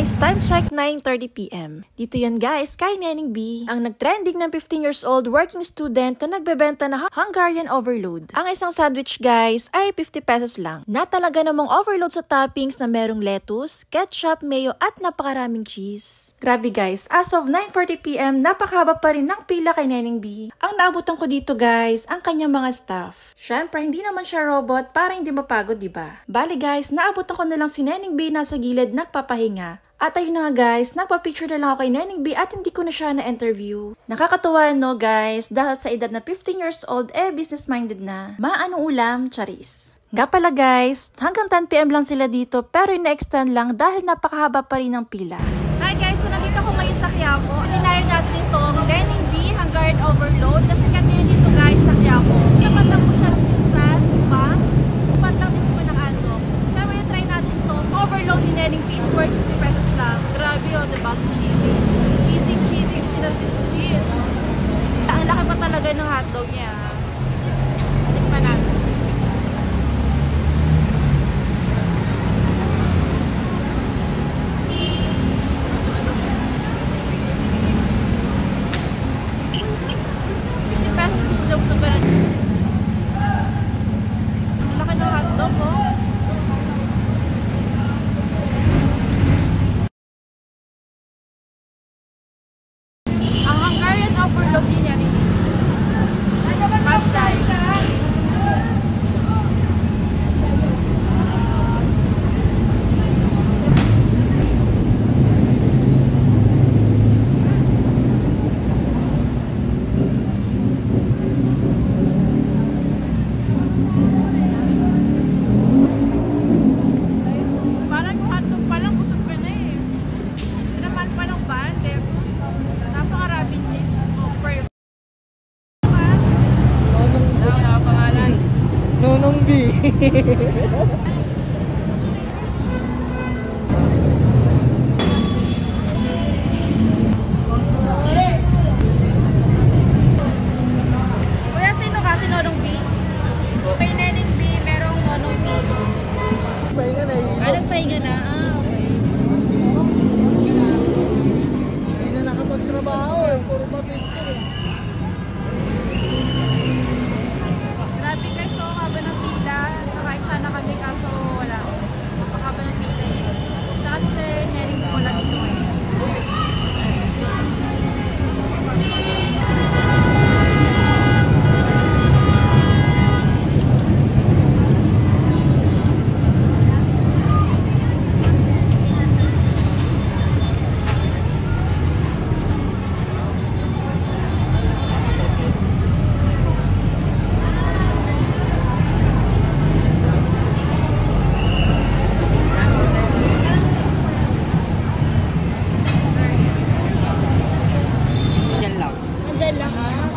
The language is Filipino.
guys, time check 9:30 PM. Dito yan guys, kay Neneng B, ang nagtrending ng 15 years old working student na nagbebenta na Hungarian overload. Ang isang sandwich guys ay 50 pesos lang, na talaga namang overload sa toppings na merong lettuce, ketchup, mayo at napakaraming cheese. Grabe guys, as of 9:40 PM, napakahaba pa rin ng pila kay Neneng B. Ang naabutan ko dito guys, ang kanyang mga staff. Syempre, hindi naman siya robot para hindi mapagod, diba? Bali guys, naabutan ko na lang si Neneng B nasa gilid nagpapahinga. At ayun na nga guys, nagpa-picture na lang ako kay Neneng B at hindi ko na siya na-interview. Nakakatuwa no guys, dahil sa edad na 15 years old, business-minded na. Maanong ulam? Charis. Nga pala guys, hanggang 10 PM lang sila dito pero ina-extend lang dahil napakahaba pa rin ng pila. Hi guys, so nandito ko ngayon sa Quiapo. Dinayo natin itong Neneng B Hungarian Overload. Kasi kami dito guys sa Quiapo. Tapat lang po siya sa spa. Tapat lang mismo ng Andong. Siyempre, try natin itong overload ni Neneng B. Is worth 50 pesos lang. Grabe o, diba? So cheesy. Cheesy. Hindi natin sa cheese. Ang laki pa talaga ng hotdog niya. Tikman natin. Overload din yan. Pastay. Parang yung hotdog pa lang, busog ka na eh. Tinaman pa ng ban, lettuce. Napakaraming cheese. Nonong B. Kuya, sino ka? Si Nonong B? May Neneng B, merong Nonong B. Pahinga na Nagpahinga na? Okay. Hindi na nakapagtrabaho eh. Puro pa-picture eh. Grabe guys, so haba ng pila. Nakain sana kami kaso wala. Napakahaba ng pila eh. Tsaka si Neneng B wala dito eh. Nandyan lang ah.